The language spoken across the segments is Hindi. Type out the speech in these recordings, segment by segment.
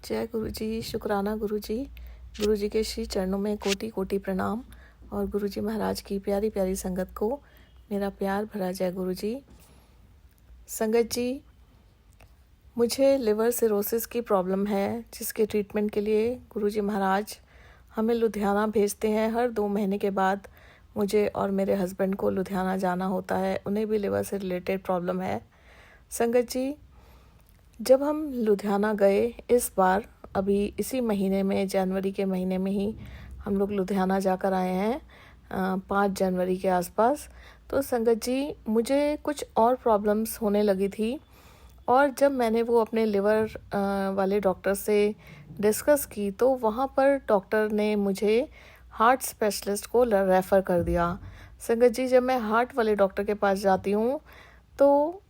जय गुरु जी, शुक्राना गुरु जी। गुरु जी के श्री चरणों में कोटि कोटि प्रणाम और गुरु जी महाराज की प्यारी प्यारी संगत को मेरा प्यार भरा जय गुरु जी। संगत जी, मुझे लिवर सिरोसिस की प्रॉब्लम है जिसके ट्रीटमेंट के लिए गुरु जी महाराज हमें लुधियाना भेजते हैं। हर 2 महीने के बाद मुझे और मेरे हस्बैंड को लुधियाना जाना होता है। उन्हें भी लिवर से रिलेटेड प्रॉब्लम है। संगत जी, जब हम लुधियाना गए इस बार, अभी इसी महीने में, जनवरी के महीने में ही हम लोग लुधियाना जाकर आए हैं 5 जनवरी के आसपास। तो संगत जी, मुझे कुछ और प्रॉब्लम्स होने लगी थी और जब मैंने वो अपने लिवर वाले डॉक्टर से डिस्कस की तो वहाँ पर डॉक्टर ने मुझे हार्ट स्पेशलिस्ट को रेफ़र कर दिया। संगत जी, जब मैं हार्ट वाले डॉक्टर के पास जाती हूँ तो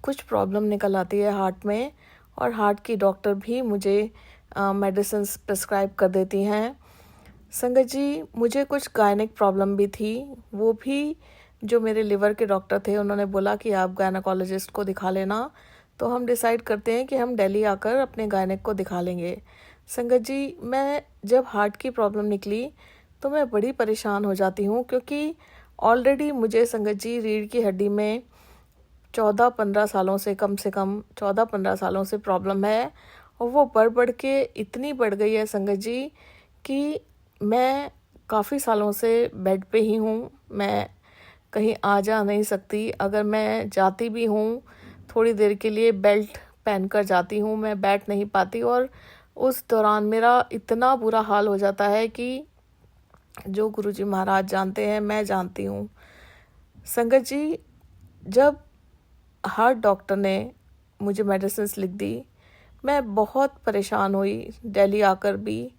कुछ प्रॉब्लम निकल आती है हार्ट में और हार्ट की डॉक्टर भी मुझे मेडिसिन प्रिस्क्राइब कर देती हैं। संगत जी, मुझे कुछ गायनिक प्रॉब्लम भी थी। वो भी जो मेरे लिवर के डॉक्टर थे उन्होंने बोला कि आप गायनाकोलॉजिस्ट को दिखा लेना। तो हम डिसाइड करते हैं कि हम दिल्ली आकर अपने गायनिक को दिखा लेंगे। संगत जी, मैं जब हार्ट की प्रॉब्लम निकली तो मैं बड़ी परेशान हो जाती हूँ, क्योंकि ऑलरेडी मुझे संगत जी रीढ़ की हड्डी में 14-15 सालों से, कम से कम 14-15 सालों से प्रॉब्लम है और वो बढ़ के इतनी बढ़ गई है संगत जी कि मैं काफ़ी सालों से बेड पे ही हूँ। मैं कहीं आ जा नहीं सकती। अगर मैं जाती भी हूँ थोड़ी देर के लिए बेल्ट पहनकर जाती हूँ, मैं बैठ नहीं पाती और उस दौरान मेरा इतना बुरा हाल हो जाता है कि जो गुरुजी महाराज जानते हैं, मैं जानती हूँ। संगत जी, जब हार्ट डॉक्टर ने मुझे मेडिसिन्स लिख दी, मैं बहुत परेशान हुई दिल्ली आकर भी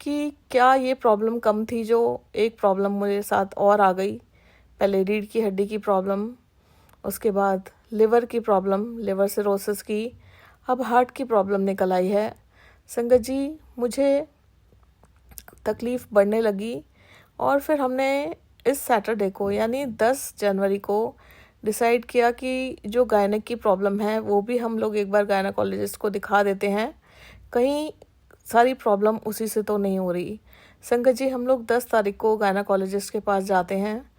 कि क्या ये प्रॉब्लम कम थी जो एक प्रॉब्लम मेरे साथ और आ गई। पहले रीढ़ की हड्डी की प्रॉब्लम, उसके बाद लिवर की प्रॉब्लम, लिवर सिरोसिस की, अब हार्ट की प्रॉब्लम निकल आई है। संगत जी, मुझे तकलीफ़ बढ़ने लगी और फिर हमने इस सैटरडे को यानी 10 जनवरी को डिसाइड किया कि जो गायनिक की प्रॉब्लम है वो भी हम लोग एक बार गायनाकोलॉजिस्ट को दिखा देते हैं, कहीं सारी प्रॉब्लम उसी से तो नहीं हो रही। संगत जी, हम लोग 10 तारीख को गायनाकोलॉजिस्ट के पास जाते हैं।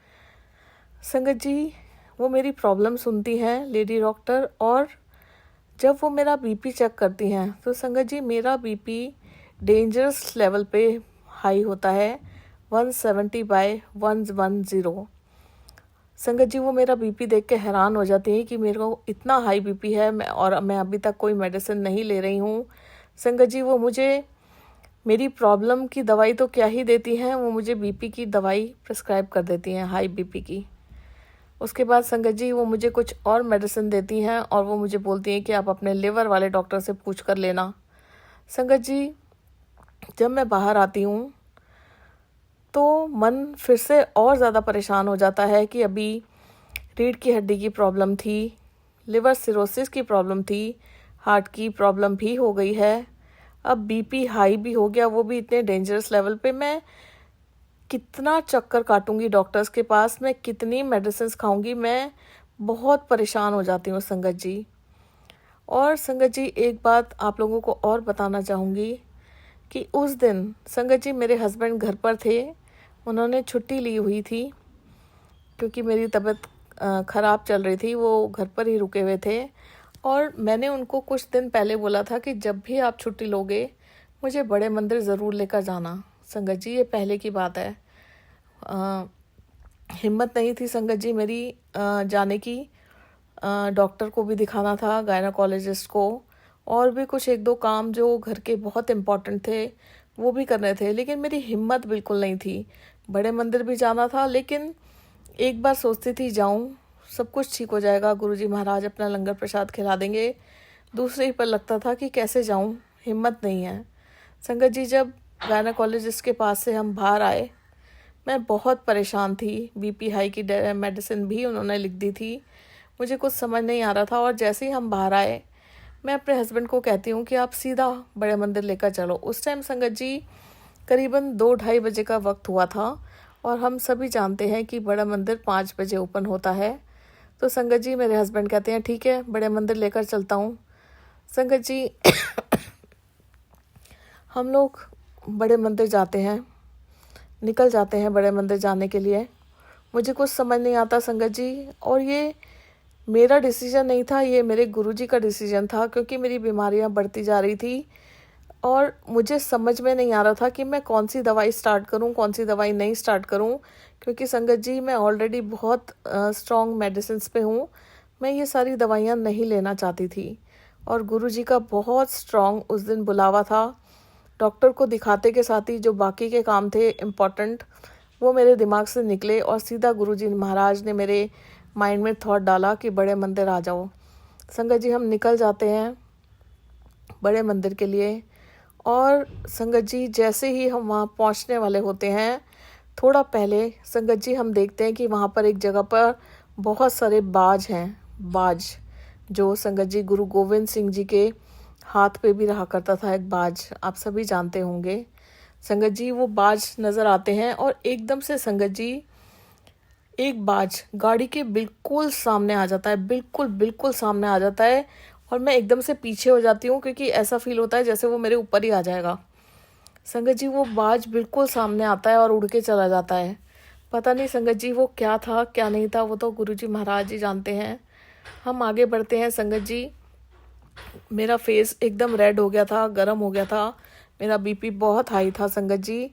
संगत जी, वो मेरी प्रॉब्लम सुनती हैं लेडी डॉक्टर, और जब वो मेरा बीपी चेक करती हैं तो संगत जी मेरा बीपी डेंजरस लेवल पे हाई होता है, 170/110। संगत जी, वो मेरा बीपी देख के हैरान हो जाती है कि मेरे को इतना हाई बीपी है और मैं अभी तक कोई मेडिसिन नहीं ले रही हूँ। संगत जी, वो मुझे मेरी प्रॉब्लम की दवाई तो क्या ही देती हैं, वो मुझे बीपी की दवाई प्रिस्क्राइब कर देती हैं, हाई बीपी की। उसके बाद संगत जी वो मुझे कुछ और मेडिसिन देती हैं और वो मुझे बोलती हैं कि आप अपने लिवर वाले डॉक्टर से पूछ कर लेना। संगत जी, जब मैं बाहर आती हूँ तो मन फिर से और ज़्यादा परेशान हो जाता है कि अभी रीढ़ की हड्डी की प्रॉब्लम थी, लिवर सिरोसिस की प्रॉब्लम थी, हार्ट की प्रॉब्लम भी हो गई है, अब बीपी हाई भी हो गया, वो भी इतने डेंजरस लेवल पे। मैं कितना चक्कर काटूंगी डॉक्टर्स के पास, मैं कितनी मेडिसिन खाऊंगी, मैं बहुत परेशान हो जाती हूँ संगत जी। और संगत जी, एक बात आप लोगों को और बताना चाहूँगी कि उस दिन संगत जी मेरे हस्बैंड घर पर थे, उन्होंने छुट्टी ली हुई थी क्योंकि मेरी तबीयत ख़राब चल रही थी, वो घर पर ही रुके हुए थे। और मैंने उनको कुछ दिन पहले बोला था कि जब भी आप छुट्टी लोगे मुझे बड़े मंदिर ज़रूर लेकर जाना। संगत जी, ये पहले की बात है। हिम्मत नहीं थी संगत जी मेरी जाने की। डॉक्टर को भी दिखाना था, गायनाकोलॉजिस्ट को, और भी कुछ 1-2 काम जो घर के बहुत इम्पोर्टेंट थे वो भी करने थे, लेकिन मेरी हिम्मत बिल्कुल नहीं थी। बड़े मंदिर भी जाना था, लेकिन एक बार सोचती थी जाऊं, सब कुछ ठीक हो जाएगा, गुरुजी महाराज अपना लंगर प्रसाद खिला देंगे। दूसरे ही पर लगता था कि कैसे जाऊं, हिम्मत नहीं है। संगत जी, जब गायनाकोलॉजिस्ट के पास से हम बाहर आए, मैं बहुत परेशान थी। बीपी हाई की मेडिसिन भी उन्होंने लिख दी थी, मुझे कुछ समझ नहीं आ रहा था। और जैसे ही हम बाहर आए, मैं अपने हस्बैंड को कहती हूँ कि आप सीधा बड़े मंदिर लेकर चलो। उस टाइम संगत जी करीबन 2-2:30 बजे का वक्त हुआ था और हम सभी जानते हैं कि बड़ा मंदिर 5 बजे ओपन होता है। तो संगत जी मेरे हस्बैंड कहते हैं ठीक है, बड़े मंदिर लेकर चलता हूँ। संगत जी हम लोग बड़े मंदिर जाते हैं, निकल जाते हैं बड़े मंदिर जाने के लिए। मुझे कुछ समझ नहीं आता संगत जी, और ये मेरा डिसीजन नहीं था, ये मेरे गुरुजी का डिसीजन था, क्योंकि मेरी बीमारियां बढ़ती जा रही थी और मुझे समझ में नहीं आ रहा था कि मैं कौन सी दवाई स्टार्ट करूं, कौन सी दवाई नहीं स्टार्ट करूं। क्योंकि संगत जी मैं ऑलरेडी बहुत स्ट्रॉन्ग मेडिसिन पे हूं, मैं ये सारी दवाइयां नहीं लेना चाहती थी। और गुरुजी का बहुत स्ट्रॉन्ग उस दिन बुलावा था। डॉक्टर को दिखाते के साथ ही जो बाकी के काम थे इम्पॉर्टेंट, वो मेरे दिमाग से निकले और सीधा गुरुजी महाराज ने मेरे माइंड में थॉट डाला कि बड़े मंदिर आ जाओ। संगत जी हम निकल जाते हैं बड़े मंदिर के लिए, और संगत जी जैसे ही हम वहाँ पहुँचने वाले होते हैं, थोड़ा पहले संगत जी हम देखते हैं कि वहाँ पर एक जगह पर बहुत सारे बाज हैं। बाज जो संगत जी गुरु गोविंद सिंह जी के हाथ पे भी रहा करता था एक बाज, आप सभी जानते होंगे। संगत जी वो बाज नज़र आते हैं और एकदम से संगत जी एक बाज गाड़ी के बिल्कुल सामने आ जाता है, बिल्कुल सामने आ जाता है, और मैं एकदम से पीछे हो जाती हूँ क्योंकि ऐसा फील होता है जैसे वो मेरे ऊपर ही आ जाएगा। संगत जी वो बाज बिल्कुल सामने आता है और उड़ के चला जाता है। पता नहीं संगत जी वो क्या था क्या नहीं था, वो तो गुरुजी महाराज जी जानते हैं। हम आगे बढ़ते हैं संगत जी। मेरा फेस एकदम रेड हो गया था, गर्म हो गया था, मेरा बीपी बहुत हाई था संगत जी।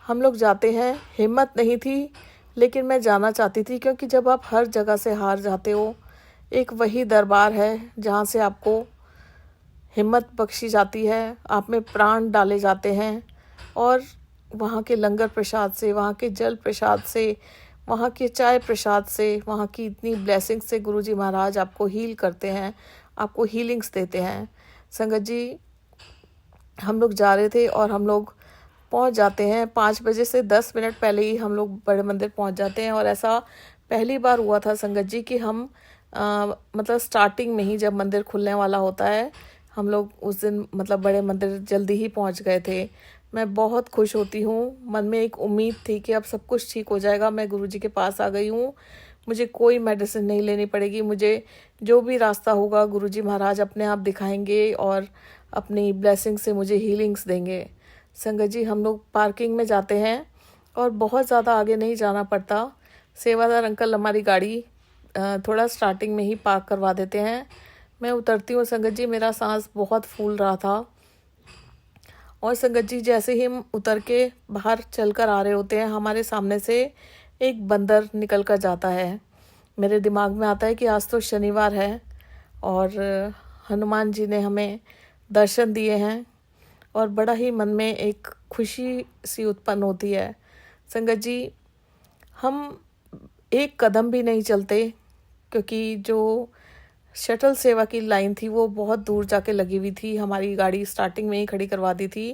हम लोग जाते हैं, हिम्मत नहीं थी लेकिन मैं जाना चाहती थी, क्योंकि जब आप हर जगह से हार जाते हो, एक वही दरबार है जहाँ से आपको हिम्मत बख्शी जाती है, आप में प्राण डाले जाते हैं। और वहाँ के लंगर प्रसाद से, वहाँ के जल प्रसाद से, वहाँ के चाय प्रसाद से, वहाँ की इतनी ब्लेसिंग से गुरुजी महाराज आपको हील करते हैं, आपको हीलिंग्स देते हैं। संगत जी हम लोग जा रहे थे और हम लोग पहुंच जाते हैं 5 बजे से 10 मिनट पहले ही हम लोग बड़े मंदिर पहुंच जाते हैं। और ऐसा पहली बार हुआ था संगत जी कि हम मतलब स्टार्टिंग में ही जब मंदिर खुलने वाला होता है, हम लोग उस दिन मतलब बड़े मंदिर जल्दी ही पहुंच गए थे। मैं बहुत खुश होती हूँ, मन में एक उम्मीद थी कि अब सब कुछ ठीक हो जाएगा, मैं गुरुजी के पास आ गई हूँ, मुझे कोई मेडिसिन नहीं लेनी पड़ेगी, मुझे जो भी रास्ता होगा गुरुजी महाराज अपने आप दिखाएंगे और अपनी ब्लेसिंग से मुझे हीलिंग्स देंगे। संगत जी हम लोग पार्किंग में जाते हैं और बहुत ज़्यादा आगे नहीं जाना पड़ता, सेवादार अंकल हमारी गाड़ी थोड़ा स्टार्टिंग में ही पार्क करवा देते हैं। मैं उतरती हूँ संगत जी, मेरा सांस बहुत फूल रहा था। और संगत जी जैसे ही हम उतर के बाहर चल कर आ रहे होते हैं, हमारे सामने से एक बंदर निकल कर जाता है। मेरे दिमाग में आता है कि आज तो शनिवार है और हनुमान जी ने हमें दर्शन दिए हैं, और बड़ा ही मन में एक खुशी सी उत्पन्न होती है। संगत जी हम एक कदम भी नहीं चलते, क्योंकि जो शटल सेवा की लाइन थी वो बहुत दूर जाके लगी हुई थी। हमारी गाड़ी स्टार्टिंग में ही खड़ी करवा दी थी,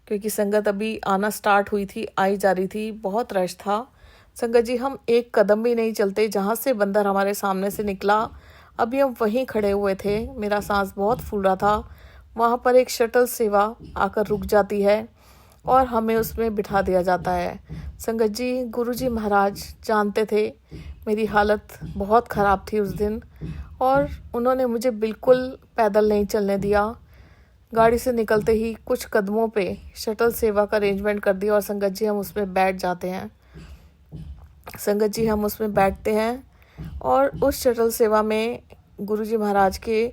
क्योंकि संगत अभी आना स्टार्ट हुई थी, आई जा रही थी, बहुत रश था। संगत जी हम एक कदम भी नहीं चलते, जहाँ से बंदर हमारे सामने से निकला अभी हम वहीं खड़े हुए थे, मेरा सांस बहुत फूल रहा था। वहाँ पर एक शटल सेवा आकर रुक जाती है और हमें उसमें बिठा दिया जाता है। संगत जी गुरुजी महाराज जानते थे मेरी हालत बहुत ख़राब थी उस दिन, और उन्होंने मुझे बिल्कुल पैदल नहीं चलने दिया। गाड़ी से निकलते ही कुछ कदमों पे शटल सेवा का अरेंजमेंट कर दिया और संगत जी हम उसमें बैठ जाते हैं। संगत जी हम उसमें बैठते हैं और उस शटल सेवा में गुरुजी महाराज के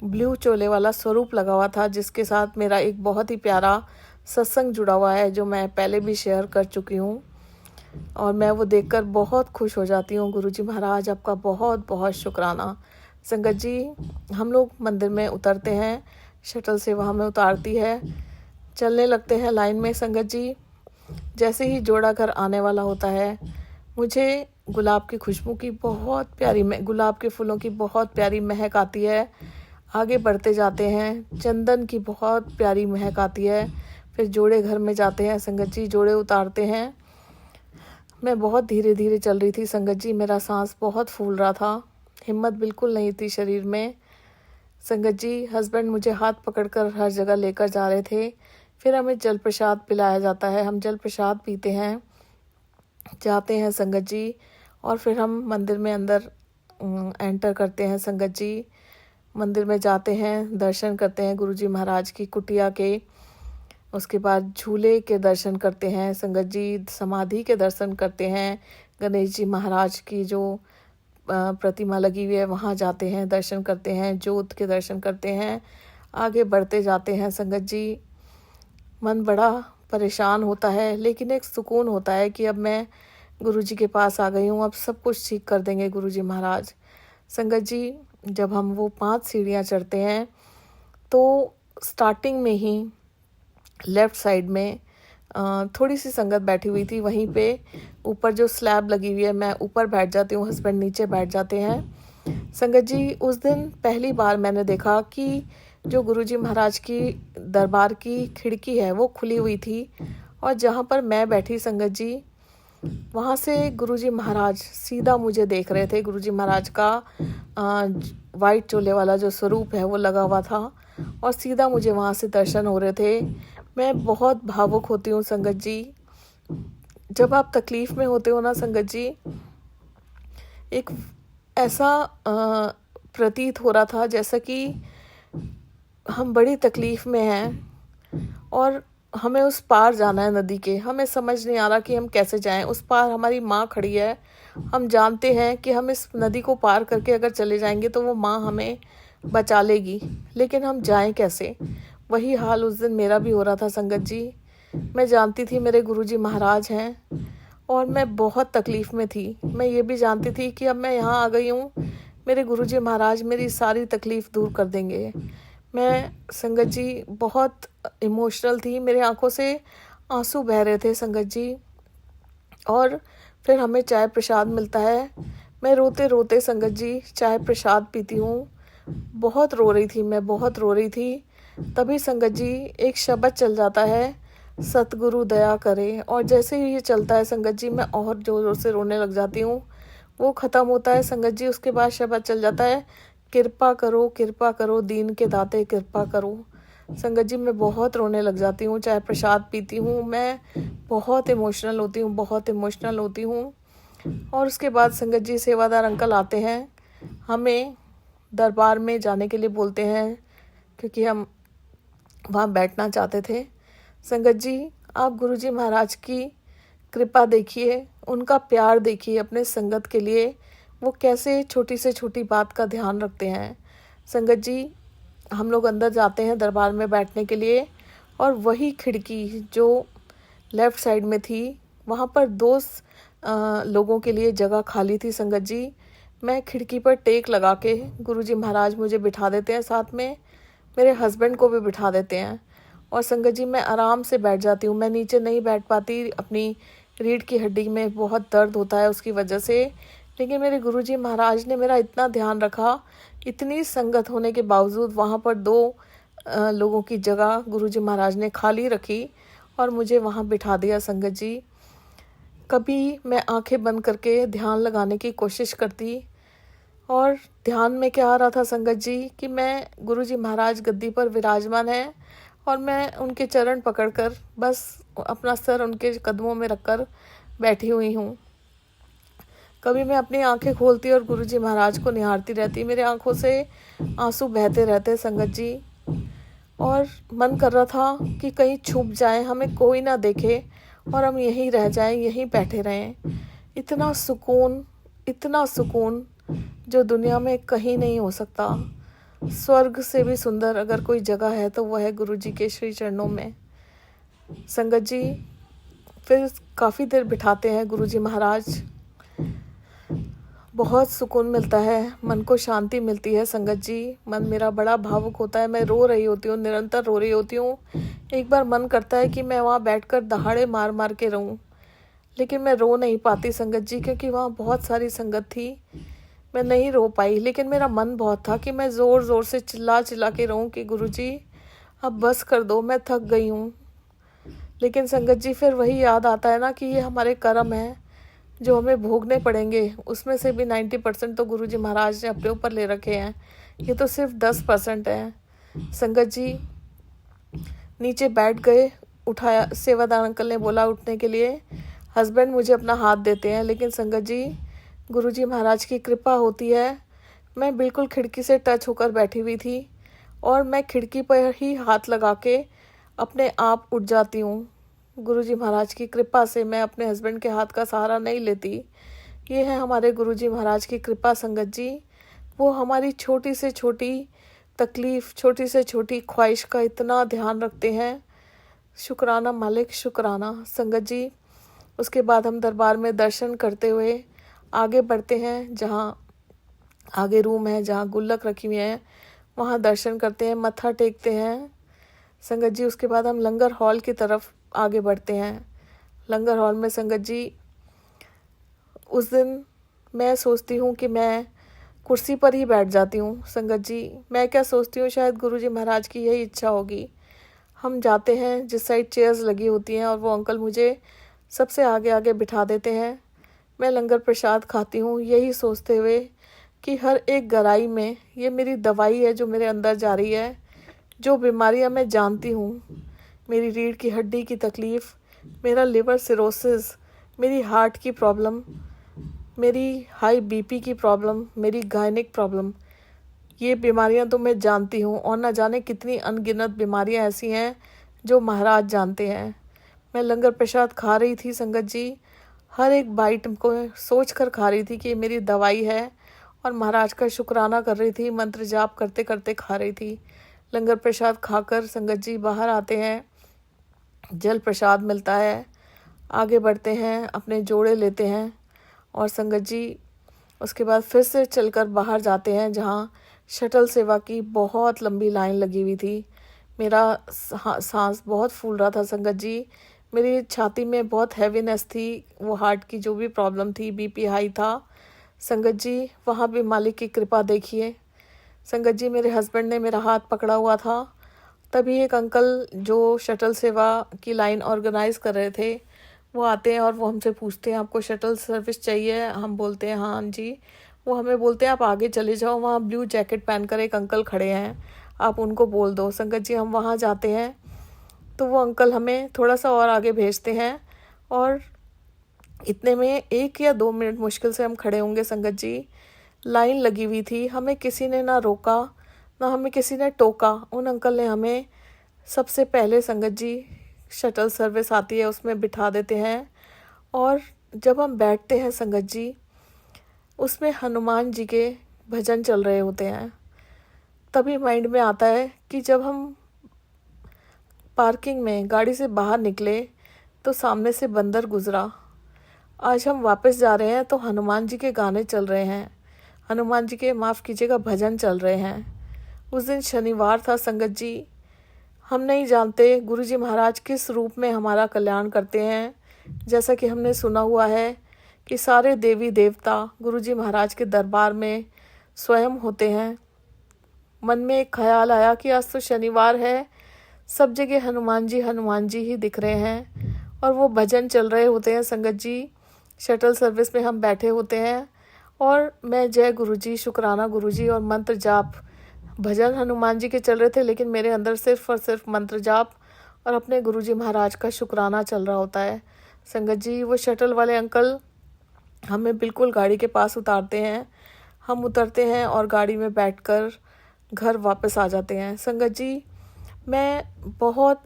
ब्लू चोले वाला स्वरूप लगा हुआ था, जिसके साथ मेरा एक बहुत ही प्यारा सत्संग जुड़ा हुआ है, जो मैं पहले भी शेयर कर चुकी हूँ, और मैं वो देखकर बहुत खुश हो जाती हूँ। गुरुजी महाराज आपका बहुत बहुत शुक्राना। संगत जी हम लोग मंदिर में उतरते हैं, शटल सेवा हमें उतारती है, चलने लगते हैं लाइन में। संगत जी जैसे ही जोड़ा घर आने वाला होता है, मुझे गुलाब की खुशबू की बहुत प्यारी गुलाब के फूलों की बहुत प्यारी महक आती है। आगे बढ़ते जाते हैं, चंदन की बहुत प्यारी महक आती है। फिर जोड़े घर में जाते हैं संगत जी, जोड़े उतारते हैं। मैं बहुत धीरे धीरे चल रही थी संगत जी, मेरा सांस बहुत फूल रहा था, हिम्मत बिल्कुल नहीं थी शरीर में। संगत जी हस्बैंड मुझे हाथ पकड़कर हर जगह लेकर जा रहे थे। फिर हमें जल प्रसाद पिलाया जाता है, हम जल प्रसाद पीते हैं, जाते हैं संगत जी, और फिर हम मंदिर में अंदर एंटर करते हैं संगत जी। मंदिर में जाते हैं, दर्शन करते हैं गुरुजी महाराज की कुटिया के। उसके बाद झूले के दर्शन करते हैं संगत जी, समाधि के दर्शन करते हैं, गणेश जी महाराज की जो प्रतिमा लगी हुई है वहाँ जाते हैं, दर्शन करते हैं, जोत के दर्शन करते हैं, आगे बढ़ते जाते हैं संगत जी। मन बड़ा परेशान होता है, लेकिन एक सुकून होता है कि अब मैं गुरुजी के पास आ गई हूँ, अब सब कुछ ठीक कर देंगे गुरुजी महाराज। संगत जी, जब हम वो 5 सीढ़ियाँ चढ़ते हैं तो स्टार्टिंग में ही लेफ़्ट साइड में थोड़ी सी संगत बैठी हुई थी, वहीं पे ऊपर जो स्लैब लगी हुई है मैं ऊपर बैठ जाती हूँ, हस्बैंड नीचे बैठ जाते हैं। संगत जी, उस दिन पहली बार मैंने देखा कि जो गुरुजी महाराज की दरबार की खिड़की है वो खुली हुई थी, और जहाँ पर मैं बैठी संगत जी, वहाँ से गुरुजी महाराज सीधा मुझे देख रहे थे। गुरुजी महाराज का वाइट चोले वाला जो स्वरूप है वो लगा हुआ था, और सीधा मुझे वहाँ से दर्शन हो रहे थे। मैं बहुत भावुक होती हूँ संगत जी। जब आप तकलीफ़ में होते हो ना संगत जी, एक ऐसा प्रतीत हो रहा था जैसा कि हम बड़ी तकलीफ़ में हैं और हमें उस पार जाना है नदी के। हमें समझ नहीं आ रहा कि हम कैसे जाएं। उस पार हमारी माँ खड़ी है, हम जानते हैं कि हम इस नदी को पार करके अगर चले जाएंगे तो वो माँ हमें बचा लेगी, लेकिन हम जाएं कैसे। वही हाल उस दिन मेरा भी हो रहा था संगत जी। मैं जानती थी मेरे गुरुजी महाराज हैं और मैं बहुत तकलीफ़ में थी। मैं ये भी जानती थी कि अब मैं यहाँ आ गई हूँ, मेरे गुरुजी महाराज मेरी सारी तकलीफ़ दूर कर देंगे। मैं संगत जी बहुत इमोशनल थी, मेरे आंखों से आंसू बह रहे थे संगत जी। और फिर हमें चाय प्रसाद मिलता है। मैं रोते रोते संगत जी चाय प्रसाद पीती हूँ। बहुत रो रही थी मैं, बहुत रो रही थी। तभी संगत जी एक शब्द चल जाता है, सतगुरु दया करे, और जैसे ही ये चलता है संगत जी मैं और जोर जोर से रोने लग जाती हूँ। वो ख़त्म होता है संगत जी, उसके बाद शब्द चल जाता है, कृपा करो दीन के दाते कृपा करो। संगत जी मैं बहुत रोने लग जाती हूँ, चाहे प्रसाद पीती हूँ, मैं बहुत इमोशनल होती हूँ, बहुत इमोशनल होती हूँ। और उसके बाद संगत जी सेवादार अंकल आते हैं, हमें दरबार में जाने के लिए बोलते हैं क्योंकि हम वहाँ बैठना चाहते थे। संगत जी, आप गुरुजी महाराज की कृपा देखिए, उनका प्यार देखिए अपने संगत के लिए, वो कैसे छोटी से छोटी बात का ध्यान रखते हैं। संगत जी, हम लोग अंदर जाते हैं दरबार में बैठने के लिए, और वही खिड़की जो लेफ़्ट साइड में थी, वहाँ पर 2 लोगों के लिए जगह खाली थी संगत जी। मैं खिड़की पर टेक लगा के, गुरुजी महाराज मुझे बिठा देते हैं, साथ में मेरे हस्बैंड को भी बिठा देते हैं, और संगत जी मैं आराम से बैठ जाती हूँ। मैं नीचे नहीं बैठ पाती, अपनी रीढ़ की हड्डी में बहुत दर्द होता है उसकी वजह से, लेकिन मेरे गुरुजी महाराज ने मेरा इतना ध्यान रखा। इतनी संगत होने के बावजूद वहाँ पर 2 लोगों की जगह गुरुजी महाराज ने खाली रखी और मुझे वहाँ बिठा दिया संगत जी। कभी मैं आंखें बंद करके ध्यान लगाने की कोशिश करती, और ध्यान में क्या आ रहा था संगत जी कि मैं गुरुजी महाराज गद्दी पर विराजमान हैं और मैं उनके चरण पकड़कर बस अपना सर उनके कदमों में रखकर बैठी हुई हूँ। कभी मैं अपनी आंखें खोलती और गुरुजी महाराज को निहारती रहती, मेरे आंखों से आंसू बहते रहते संगत जी, और मन कर रहा था कि कहीं छुप जाएं, हमें कोई ना देखे और हम यहीं रह जाएं, यहीं बैठे रहें। इतना सुकून जो दुनिया में कहीं नहीं हो सकता। स्वर्ग से भी सुंदर अगर कोई जगह है तो वह है गुरुजी के श्री चरणों में। संगत जी, फिर काफ़ी देर बिठाते हैं गुरुजी महाराज, बहुत सुकून मिलता है, मन को शांति मिलती है संगत जी। मन मेरा बड़ा भावुक होता है, मैं रो रही होती हूँ, निरंतर रो रही होती हूँ। एक बार मन करता है कि मैं वहाँ बैठकर दहाड़े मार मार के रहूँ, लेकिन मैं रो नहीं पाती संगत जी, क्योंकि वहाँ बहुत सारी संगत थी। मैं नहीं रो पाई, लेकिन मेरा मन बहुत था कि मैं ज़ोर ज़ोर से चिल्ला चिल्ला के रहूं कि गुरुजी अब बस कर दो, मैं थक गई हूँ। लेकिन संगत जी फिर वही याद आता है ना कि ये हमारे कर्म हैं जो हमें भोगने पड़ेंगे। उसमें से भी 90% तो गुरुजी महाराज ने अपने ऊपर ले रखे हैं, ये तो सिर्फ 10% है। संगत जी नीचे बैठ गए, उठाया, सेवादार अंकल ने बोला उठने के लिए, हस्बैंड मुझे अपना हाथ देते हैं, लेकिन संगत जी गुरुजी महाराज की कृपा होती है। मैं बिल्कुल खिड़की से टच होकर बैठी हुई थी और मैं खिड़की पर ही हाथ लगा के अपने आप उठ जाती हूँ। गुरुजी महाराज की कृपा से मैं अपने हस्बैंड के हाथ का सहारा नहीं लेती। ये है हमारे गुरुजी महाराज की कृपा संगत जी। वो हमारी छोटी से छोटी तकलीफ़, छोटी से छोटी ख्वाहिश का इतना ध्यान रखते हैं। शुक्राना मालिक, शुक्राना संगत जी। उसके बाद हम दरबार में दर्शन करते हुए आगे बढ़ते हैं। जहाँ आगे रूम है, जहाँ गुल्लक रखी हुई है, वहाँ दर्शन करते हैं, मत्था टेकते हैं संगत जी। उसके बाद हम लंगर हॉल की तरफ आगे बढ़ते हैं। लंगर हॉल में संगत जी, उस दिन मैं सोचती हूँ कि मैं कुर्सी पर ही बैठ जाती हूँ संगत जी। मैं क्या सोचती हूँ, शायद गुरुजी महाराज की यही इच्छा होगी। हम जाते हैं जिस साइड चेयर्स लगी होती हैं और वो अंकल मुझे सबसे आगे आगे बिठा देते हैं। मैं लंगर प्रसाद खाती हूँ, यही सोचते हुए कि हर एक गहराई में ये मेरी दवाई है जो मेरे अंदर जा रही है। जो बीमारियाँ मैं जानती हूँ, मेरी रीढ़ की हड्डी की तकलीफ़, मेरा लिवर सिरोसिस, मेरी हार्ट की प्रॉब्लम, मेरी हाई बीपी की प्रॉब्लम, मेरी गायनिक प्रॉब्लम, ये बीमारियां तो मैं जानती हूँ। और न जाने कितनी अनगिनत बीमारियां ऐसी हैं जो महाराज जानते हैं। मैं लंगर प्रसाद खा रही थी संगत जी, हर एक बाइट को सोच कर खा रही थी कि मेरी दवाई है, और महाराज का शुक्राना कर रही थी, मंत्र जाप करते करते खा रही थी। लंगर प्रसाद खाकर संगत जी बाहर आते हैं, जल प्रसाद मिलता है, आगे बढ़ते हैं, अपने जोड़े लेते हैं और संगत जी उसके बाद फिर से चलकर बाहर जाते हैं जहाँ शटल सेवा की बहुत लंबी लाइन लगी हुई थी। मेरा सांस बहुत फूल रहा था संगत जी, मेरी छाती में बहुत हैवीनेस थी, वो हार्ट की जो भी प्रॉब्लम थी, बीपी हाई था संगत जी। वहाँ भी मालिक की कृपा देखिए संगत जी। मेरे हस्बैंड ने मेरा हाथ पकड़ा हुआ था, तभी एक अंकल जो शटल सेवा की लाइन ऑर्गेनाइज कर रहे थे वो आते हैं और वो हमसे पूछते हैं, आपको शटल सर्विस चाहिए? हम बोलते हैं हाँ जी। वो हमें बोलते हैं आप आगे चले जाओ, वहाँ ब्लू जैकेट पहनकर एक अंकल खड़े हैं, आप उनको बोल दो। संगत जी हम वहाँ जाते हैं तो वो अंकल हमें थोड़ा सा और आगे भेजते हैं, और इतने में 1 या 2 मिनट मुश्किल से हम खड़े होंगे संगत जी। लाइन लगी हुई थी, हमें किसी ने ना रोका ना हमें किसी ने टोका। उन अंकल ने हमें सबसे पहले संगत जी, शटल सर्विस आती है उसमें बिठा देते हैं, और जब हम बैठते हैं संगत जी, उसमें हनुमान जी के भजन चल रहे होते हैं। तभी माइंड में आता है कि जब हम पार्किंग में गाड़ी से बाहर निकले तो सामने से बंदर गुजरा। आज हम वापस जा रहे हैं तो हनुमान जी के गाने चल रहे हैं, हनुमान जी के माफ़ कीजिएगा भजन चल रहे हैं। उस दिन शनिवार था संगत जी। हम नहीं जानते गुरुजी महाराज किस रूप में हमारा कल्याण करते हैं। जैसा कि हमने सुना हुआ है कि सारे देवी देवता गुरुजी महाराज के दरबार में स्वयं होते हैं। मन में एक ख्याल आया कि आज तो शनिवार है, सब जगह हनुमान जी ही दिख रहे हैं, और वो भजन चल रहे होते हैं संगत जी। शटल सर्विस में हम बैठे होते हैं और मैं जय गुरुजी, शुक्राना गुरुजी और मंत्र जाप, भजन हनुमान जी के चल रहे थे, लेकिन मेरे अंदर सिर्फ और सिर्फ मंत्र जाप और अपने गुरुजी महाराज का शुक्राना चल रहा होता है संगत जी। वो शटल वाले अंकल हमें बिल्कुल गाड़ी के पास उतारते हैं, हम उतरते हैं और गाड़ी में बैठकर घर वापस आ जाते हैं संगत जी। मैं बहुत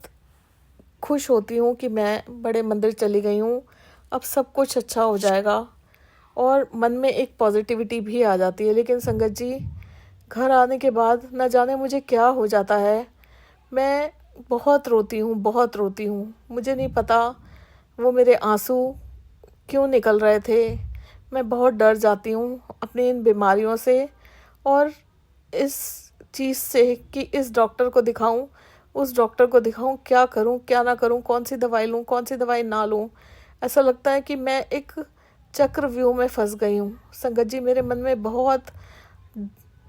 खुश होती हूँ कि मैं बड़े मंदिर चली गई हूँ, अब सब कुछ अच्छा हो जाएगा, और मन में एक पॉजिटिविटी भी आ जाती है। लेकिन संगत जी घर आने के बाद न जाने मुझे क्या हो जाता है, मैं बहुत रोती हूँ, बहुत रोती हूँ। मुझे नहीं पता वो मेरे आंसू क्यों निकल रहे थे। मैं बहुत डर जाती हूँ अपनी इन बीमारियों से, और इस चीज़ से कि इस डॉक्टर को दिखाऊं, उस डॉक्टर को दिखाऊं, क्या करूं क्या ना करूं, कौन सी दवाई लूं कौन सी दवाई ना लूं। ऐसा लगता है कि मैं एक चक्रव्यूह में फंस गई हूं संगत जी। मेरे मन में बहुत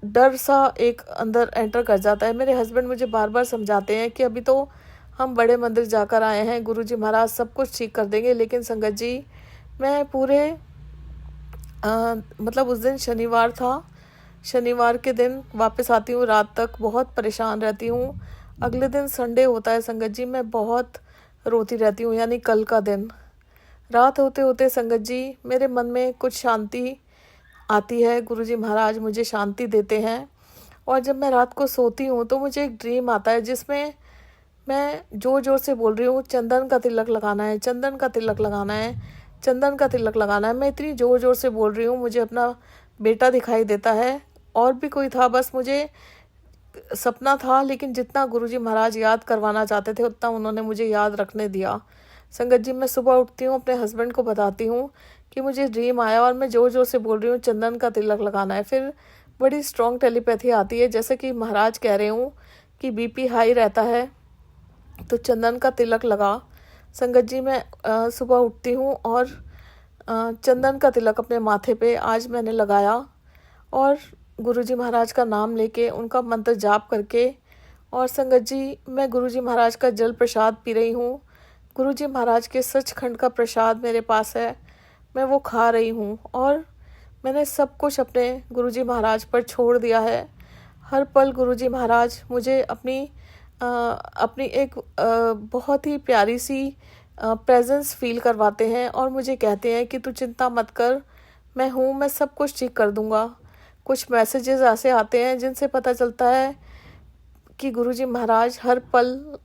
डर सा एक अंदर एंटर कर जाता है। मेरे हस्बैंड मुझे बार बार समझाते हैं कि अभी तो हम बड़े मंदिर जाकर आए हैं, गुरुजी महाराज सब कुछ ठीक कर देंगे। लेकिन संगत जी मैं पूरे मतलब उस दिन शनिवार था, शनिवार के दिन वापस आती हूँ, रात तक बहुत परेशान रहती हूँ। अगले दिन संडे होता है संगत जी, मैं बहुत रोती रहती हूँ, यानी कल का दिन। रात होते होते संगत जी मेरे मन में कुछ शांति आती है, गुरुजी महाराज मुझे शांति देते हैं। और जब मैं रात को सोती हूँ तो मुझे एक ड्रीम आता है जिसमें मैं जोर जोर से बोल रही हूँ, चंदन का तिलक लगाना है, चंदन का तिलक लगाना है, चंदन का तिलक लगाना है। मैं इतनी जोर जोर से बोल रही हूँ, मुझे अपना बेटा दिखाई देता है। और भी कोई था, बस मुझे सपना था, लेकिन जितना गुरुजी महाराज याद करवाना चाहते थे उतना उन्होंने मुझे याद रखने दिया। संगत जी, मैं सुबह उठती हूँ, अपने हस्बैंड को बताती हूँ कि मुझे ड्रीम आया और मैं जोर जोर से बोल रही हूँ चंदन का तिलक लगाना है। फिर बड़ी स्ट्रॉन्ग टेलीपैथी आती है, जैसे कि महाराज कह रहे हूँ कि बीपी हाई रहता है तो चंदन का तिलक लगा। संगत जी, मैं सुबह उठती हूँ और चंदन का तिलक अपने माथे पे आज मैंने लगाया और गुरुजी महाराज का नाम लेके उनका मंत्र जाप करके, और संगत जी मैं गुरुजी महाराज का जल प्रसाद पी रही हूँ। गुरुजी महाराज के सचखंड का प्रसाद मेरे पास है, मैं वो खा रही हूँ और मैंने सब कुछ अपने गुरुजी महाराज पर छोड़ दिया है। हर पल गुरुजी महाराज मुझे अपनी एक बहुत ही प्यारी सी प्रेजेंस फील करवाते हैं और मुझे कहते हैं कि तू चिंता मत कर, मैं हूँ, मैं सब कुछ ठीक कर दूँगा। कुछ मैसेजेस ऐसे आते हैं जिनसे पता चलता है कि गुरुजी महाराज हर पल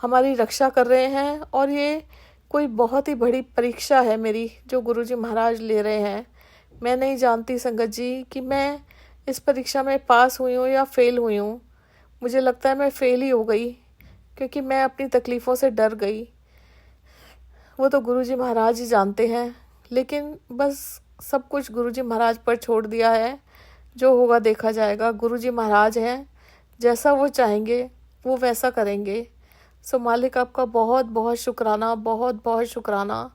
हमारी रक्षा कर रहे हैं और ये कोई बहुत ही बड़ी परीक्षा है मेरी जो गुरुजी महाराज ले रहे हैं। मैं नहीं जानती संगत जी कि मैं इस परीक्षा में पास हुई हूँ या फेल हुई हूँ। मुझे लगता है मैं फेल ही हो गई, क्योंकि मैं अपनी तकलीफ़ों से डर गई। वो तो गुरुजी महाराज ही जानते हैं, लेकिन बस सब कुछ गुरुजी महाराज पर छोड़ दिया है। जो होगा देखा जाएगा। गुरुजी महाराज हैं, जैसा वो चाहेंगे वो वैसा करेंगे। सो मालिक, आपका बहुत बहुत शुक्राना, बहुत बहुत शुक्राना।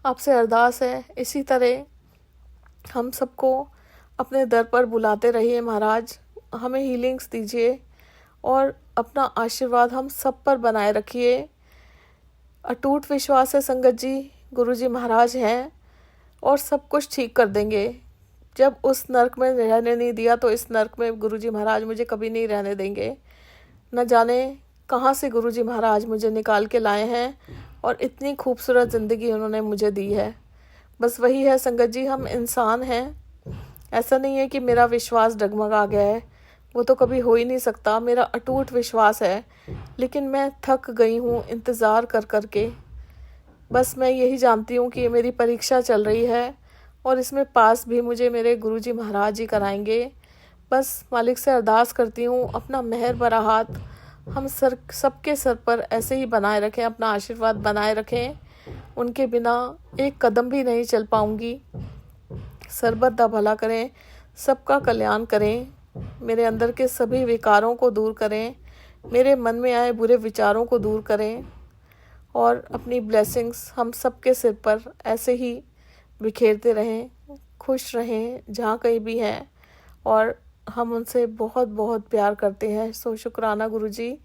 आपसे अरदास है इसी तरह हम सबको अपने दर पर बुलाते रहिए महाराज, हमें हीलिंग्स दीजिए और अपना आशीर्वाद हम सब पर बनाए रखिए। अटूट विश्वास है संगत जी, गुरुजी महाराज हैं और सब कुछ ठीक कर देंगे। जब उस नर्क में रहने नहीं दिया तो इस नर्क में गुरुजी महाराज मुझे कभी नहीं रहने देंगे। न जाने कहाँ से गुरुजी महाराज मुझे निकाल के लाए हैं और इतनी खूबसूरत ज़िंदगी उन्होंने मुझे दी है। बस वही है संगत जी, हम इंसान हैं। ऐसा नहीं है कि मेरा विश्वास डगमगा गया है, वो तो कभी हो ही नहीं सकता। मेरा अटूट विश्वास है, लेकिन मैं थक गई हूँ इंतज़ार कर कर के। बस मैं यही जानती हूँ कि ये मेरी परीक्षा चल रही है और इसमें पास भी मुझे मेरे गुरुजी महाराज ही कराएंगे। बस मालिक से अरदास करती हूँ, अपना मेहर भरा हाथ हम सबके सर पर ऐसे ही बनाए रखें, अपना आशीर्वाद बनाए रखें। उनके बिना एक कदम भी नहीं चल पाऊँगी। सर्बत दा भला करें, सबका कल्याण करें, मेरे अंदर के सभी विकारों को दूर करें, मेरे मन में आए बुरे विचारों को दूर करें और अपनी ब्लेसिंग्स हम सबके सिर पर ऐसे ही बिखेरते रहें। खुश रहें जहाँ कहीं भी हैं और हम उनसे बहुत बहुत प्यार करते हैं। सो शुक्राना गुरुजी,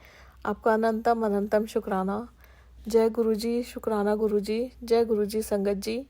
आपका अनंतम अनंतम शुक्राना। जय गुरुजी, शुक्राना गुरुजी, जय गुरुजी संगत जी।